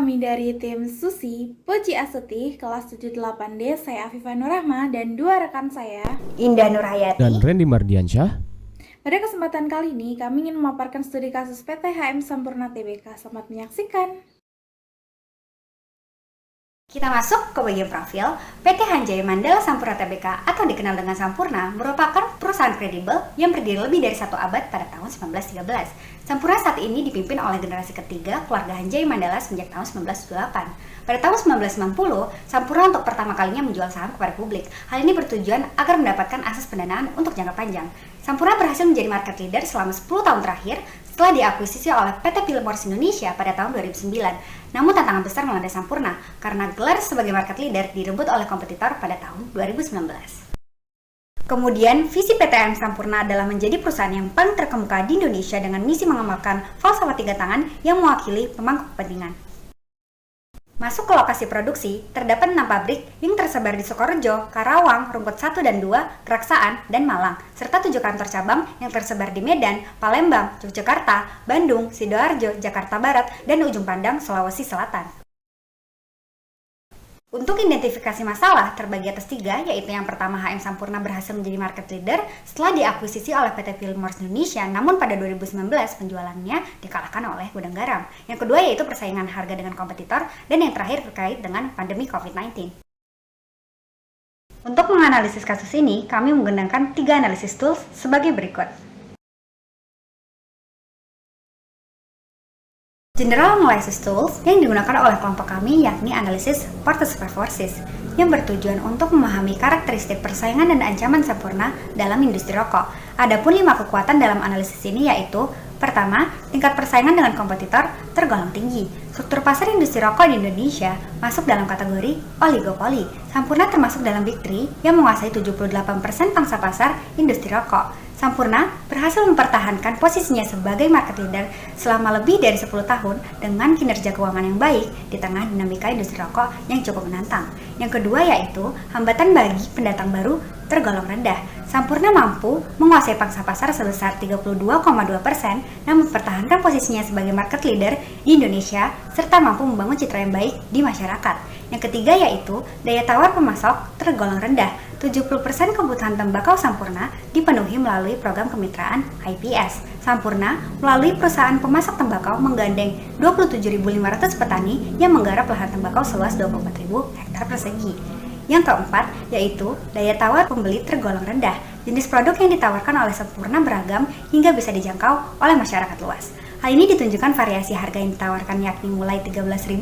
Kami dari tim Susi, Puji Astuti, kelas 78D, saya Afifah Nurrahma, dan dua rekan saya, Indah Nurhayati dan Randy Mardiansyah. Pada kesempatan kali ini, kami ingin memaparkan studi kasus PT HM Sampurna Tbk. Selamat menyaksikan. Kita masuk ke bagian profil. PT Hanjaya Mandala Sampurna Tbk atau dikenal dengan Sampurna merupakan perusahaan kredibel yang berdiri lebih dari 1 abad pada tahun 1913. Sampurna saat ini dipimpin oleh generasi ketiga keluarga Hanjaya Mandala sejak tahun 1928. Pada tahun 1990, Sampurna untuk pertama kalinya menjual saham kepada publik. Hal ini bertujuan agar mendapatkan akses pendanaan untuk jangka panjang. Sampurna berhasil menjadi market leader selama 10 tahun terakhir setelah diakuisisi oleh PT Philip Morris Indonesia pada tahun 2009. Namun tantangan besar melanda Sampurna karena gelar sebagai market leader direbut oleh kompetitor pada tahun 2019. Kemudian, visi PT HM Sampurna adalah menjadi perusahaan yang paling terkemuka di Indonesia dengan misi mengembangkan falsafah 3 tangan yang mewakili pemangku kepentingan. Masuk ke lokasi produksi, terdapat 6 pabrik yang tersebar di Sukorejo, Karawang, Rungkut 1 dan 2, Keraksaan, dan Malang, serta 7 kantor cabang yang tersebar di Medan, Palembang, Yogyakarta, Bandung, Sidoarjo, Jakarta Barat, dan Ujung Pandang, Sulawesi Selatan. Untuk identifikasi masalah terbagi atas 3, yaitu yang pertama HM Sampurna berhasil menjadi market leader setelah diakuisisi oleh PT Philip Morris Indonesia, namun pada 2019 penjualannya dikalahkan oleh Gudang Garam. Yang kedua yaitu persaingan harga dengan kompetitor, dan yang terakhir terkait dengan pandemi COVID-19. Untuk menganalisis kasus ini, kami menggunakan 3 analisis tools sebagai berikut. General Analysis Tools yang digunakan oleh kelompok kami yakni analisis Porter Forces yang bertujuan untuk memahami karakteristik persaingan dan ancaman Sampurna dalam industri rokok. Adapun 5 kekuatan dalam analisis ini yaitu: pertama, tingkat persaingan dengan kompetitor tergolong tinggi. Struktur pasar industri rokok di Indonesia masuk dalam kategori oligopoli. Sampurna termasuk dalam Big Three yang menguasai 78% pangsa pasar industri rokok. Sampurna berhasil mempertahankan posisinya sebagai market leader selama lebih dari 10 tahun dengan kinerja keuangan yang baik di tengah dinamika industri rokok yang cukup menantang. Yang kedua yaitu hambatan bagi pendatang baru tergolong rendah. Sampurna mampu menguasai pangsa pasar sebesar 32,2% dan mempertahankan posisinya sebagai market leader di Indonesia serta mampu membangun citra yang baik di masyarakat. Yang ketiga yaitu daya tawar pemasok tergolong rendah. 70% kebutuhan tembakau Sampurna dipenuhi melalui program kemitraan IPS. Sampurna melalui perusahaan pemasok tembakau menggandeng 27.500 petani yang menggarap lahan tembakau seluas 24.000 hektar persegi. Yang keempat yaitu daya tawar pembeli tergolong rendah. Jenis produk yang ditawarkan oleh Sampurna beragam hingga bisa dijangkau oleh masyarakat luas. Hal ini ditunjukkan variasi harga yang ditawarkan yakni mulai 13.250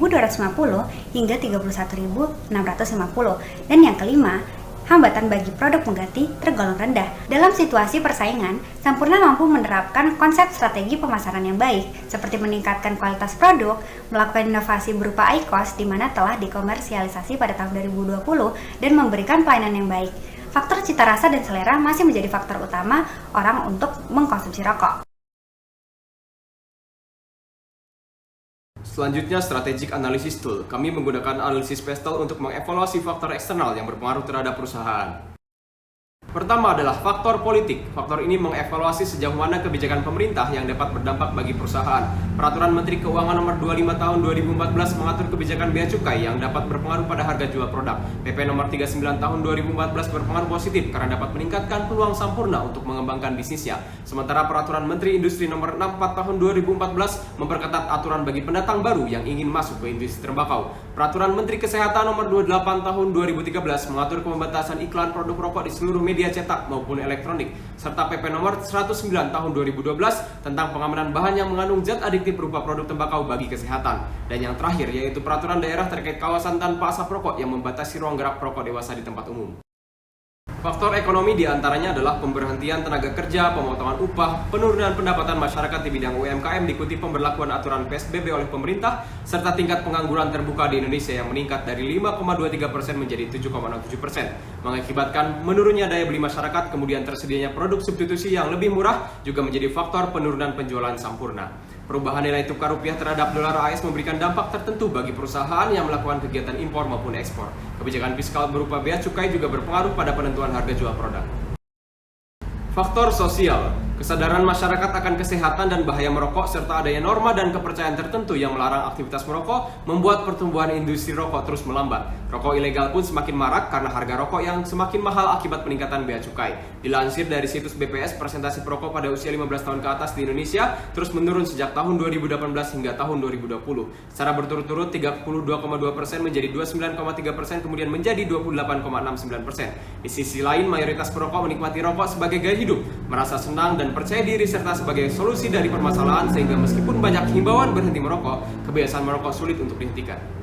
hingga 31.650. Dan yang kelima, hambatan bagi produk pengganti tergolong rendah. Dalam situasi persaingan, Sampurna mampu menerapkan konsep strategi pemasaran yang baik, seperti meningkatkan kualitas produk, melakukan inovasi berupa IQOS di mana telah dikomersialisasi pada tahun 2020, dan memberikan pelayanan yang baik. Faktor cita rasa dan selera masih menjadi faktor utama orang untuk mengkonsumsi rokok. Selanjutnya, Strategic Analysis Tool. Kami menggunakan analisis PESTEL untuk mengevaluasi faktor eksternal yang berpengaruh terhadap perusahaan. Pertama adalah faktor politik. Faktor ini mengevaluasi sejauh mana kebijakan pemerintah yang dapat berdampak bagi perusahaan. Peraturan Menteri Keuangan Nomor 25 Tahun 2014 mengatur kebijakan bea cukai yang dapat berpengaruh pada harga jual produk. PP Nomor 39 Tahun 2014 berpengaruh positif karena dapat meningkatkan peluang Sampurna untuk mengembangkan bisnisnya. Sementara Peraturan Menteri Industri Nomor 64 Tahun 2014 memperketat aturan bagi pendatang baru yang ingin masuk ke industri tembakau. Peraturan Menteri Kesehatan Nomor 28 Tahun 2013 mengatur pembatasan iklan produk rokok di seluruh media cetak maupun elektronik, serta PP Nomor 109 Tahun 2012 tentang pengamanan bahan yang mengandung zat adiktif berupa produk tembakau bagi kesehatan. Dan yang terakhir yaitu Peraturan Daerah terkait kawasan tanpa asap rokok yang membatasi ruang gerak perokok dewasa di tempat umum. Faktor ekonomi diantaranya adalah pemberhentian tenaga kerja, pemotongan upah, penurunan pendapatan masyarakat di bidang UMKM diikuti pemberlakuan aturan PSBB oleh pemerintah, serta tingkat pengangguran terbuka di Indonesia yang meningkat dari 5,23% menjadi 7,07%, mengakibatkan menurunnya daya beli masyarakat, kemudian tersedianya produk substitusi yang lebih murah juga menjadi faktor penurunan penjualan Sampurna. Perubahan nilai tukar rupiah terhadap dolar AS memberikan dampak tertentu bagi perusahaan yang melakukan kegiatan impor maupun ekspor. Kebijakan fiskal berupa bea cukai juga berpengaruh pada penentuan harga jual produk. Faktor sosial. Kesadaran masyarakat akan kesehatan dan bahaya merokok serta adanya norma dan kepercayaan tertentu yang melarang aktivitas merokok membuat pertumbuhan industri rokok terus melambat. Rokok ilegal pun semakin marak karena harga rokok yang semakin mahal akibat peningkatan bea cukai. Dilansir dari situs BPS, persentase perokok pada usia 15 tahun ke atas di Indonesia terus menurun sejak tahun 2018 hingga tahun 2020. Secara berturut-turut 32,2% menjadi 29,3%, kemudian menjadi 28,69%. Di sisi lain, mayoritas perokok menikmati rokok sebagai gaya hidup, merasa senang dan percaya diri serta sebagai solusi dari permasalahan, sehingga meskipun banyak himbauan berhenti merokok, kebiasaan merokok sulit untuk dihentikan.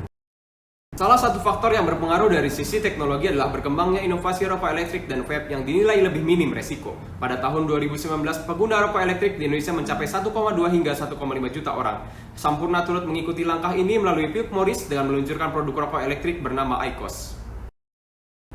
Salah satu faktor yang berpengaruh dari sisi teknologi adalah berkembangnya inovasi rokok elektrik dan vape yang dinilai lebih minim resiko. Pada tahun 2019, pengguna rokok elektrik di Indonesia mencapai 1,2 hingga 1,5 juta orang. Sampurna turut mengikuti langkah ini melalui Philip Morris dengan meluncurkan produk rokok elektrik bernama IQOS.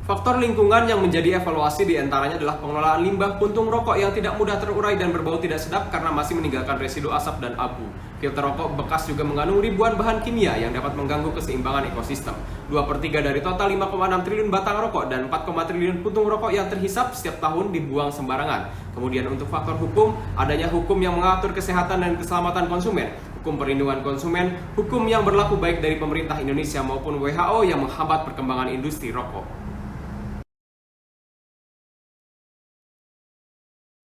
Faktor lingkungan yang menjadi evaluasi diantaranya adalah pengelolaan limbah puntung rokok yang tidak mudah terurai dan berbau tidak sedap karena masih meninggalkan residu asap dan abu. Filter rokok bekas juga mengandung ribuan bahan kimia yang dapat mengganggu keseimbangan ekosistem. 2/3 dari total 5,6 triliun batang rokok dan 4, triliun puntung rokok yang terhisap setiap tahun dibuang sembarangan. Kemudian untuk faktor hukum, adanya hukum yang mengatur kesehatan dan keselamatan konsumen, hukum perlindungan konsumen, hukum yang berlaku baik dari pemerintah Indonesia maupun WHO yang menghambat perkembangan industri rokok.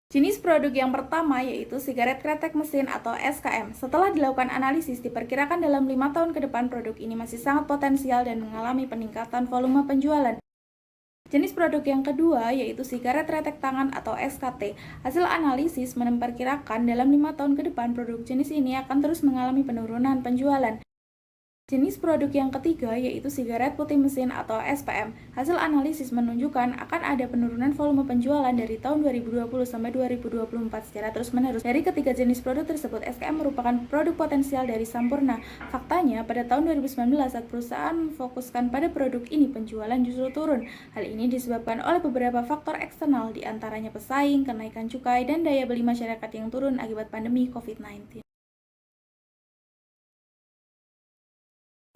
Jenis produk yang pertama yaitu sigaret kretek mesin atau SKM. Setelah dilakukan analisis, diperkirakan dalam 5 tahun ke depan produk ini masih sangat potensial dan mengalami peningkatan volume penjualan. Jenis produk yang kedua yaitu sigaret kretek tangan atau SKT. Hasil analisis memperkirakan dalam 5 tahun ke depan produk jenis ini akan terus mengalami penurunan penjualan. Jenis produk yang ketiga yaitu sigaret putih mesin atau SPM. Hasil analisis menunjukkan akan ada penurunan volume penjualan dari tahun 2020 sampai 2024 secara terus-menerus. Dari ketiga jenis produk tersebut, SKM merupakan produk potensial dari Sampurna. Faktanya, pada tahun 2019 saat perusahaan memfokuskan pada produk ini, penjualan justru turun. Hal ini disebabkan oleh beberapa faktor eksternal, diantaranya pesaing, kenaikan cukai, dan daya beli masyarakat yang turun akibat pandemi COVID-19.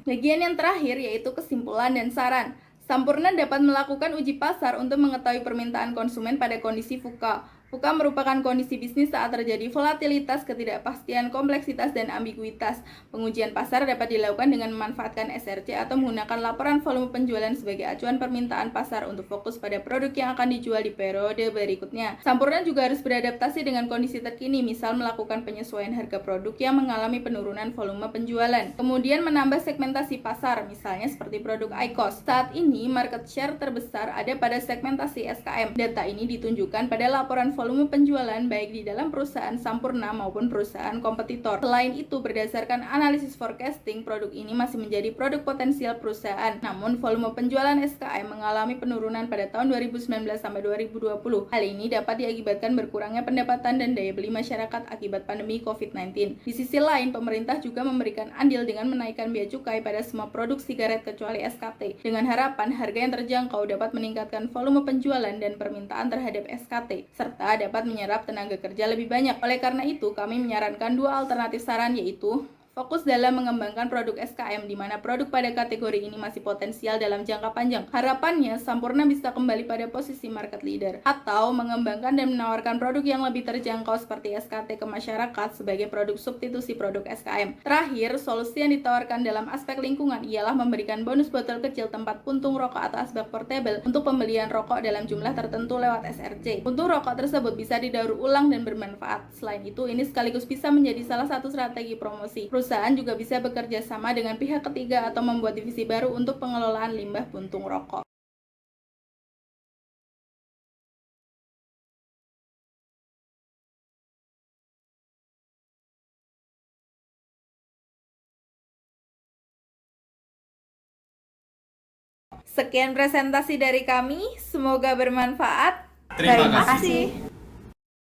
Bagian yang terakhir yaitu kesimpulan dan saran. Sampurna dapat melakukan uji pasar untuk mengetahui permintaan konsumen pada kondisi VUCA. VUCA merupakan kondisi bisnis saat terjadi volatilitas, ketidakpastian, kompleksitas, dan ambiguitas. Pengujian pasar dapat dilakukan dengan memanfaatkan SRC atau menggunakan laporan volume penjualan sebagai acuan permintaan pasar untuk fokus pada produk yang akan dijual di periode berikutnya. Sampurna juga harus beradaptasi dengan kondisi terkini, misal melakukan penyesuaian harga produk yang mengalami penurunan volume penjualan. Kemudian menambah segmentasi pasar, misalnya seperti produk IQOS. Saat ini, market share terbesar ada pada segmentasi SKM. Data ini ditunjukkan pada laporan volume penjualan baik di dalam perusahaan Sampurna maupun perusahaan kompetitor. Selain itu, berdasarkan analisis forecasting, produk ini masih menjadi produk potensial perusahaan. Namun, volume penjualan SKM mengalami penurunan pada tahun 2019 sampai 2020. Hal ini dapat diakibatkan berkurangnya pendapatan dan daya beli masyarakat akibat pandemi COVID-19. Di sisi lain, pemerintah juga memberikan andil dengan menaikkan bea cukai pada semua produk sigaret kecuali SKT. Dengan harapan harga yang terjangkau dapat meningkatkan volume penjualan dan permintaan terhadap SKT, serta dapat menyerap tenaga kerja lebih banyak. Oleh karena itu, kami menyarankan dua alternatif saran, yaitu fokus dalam mengembangkan produk SKM di mana produk pada kategori ini masih potensial dalam jangka panjang. Harapannya, Sampurna bisa kembali pada posisi market leader, atau mengembangkan dan menawarkan produk yang lebih terjangkau seperti SKT ke masyarakat sebagai produk substitusi produk SKM. Terakhir, solusi yang ditawarkan dalam aspek lingkungan ialah memberikan bonus botol kecil tempat puntung rokok atau asbak portable untuk pembelian rokok dalam jumlah tertentu lewat SRC. Puntung rokok tersebut bisa didaur ulang dan bermanfaat. Selain itu, ini sekaligus bisa menjadi salah satu strategi promosi. Perusahaan juga bisa bekerja sama dengan pihak ketiga atau membuat divisi baru untuk pengelolaan limbah puntung rokok. Sekian presentasi dari kami, semoga bermanfaat. Terima kasih.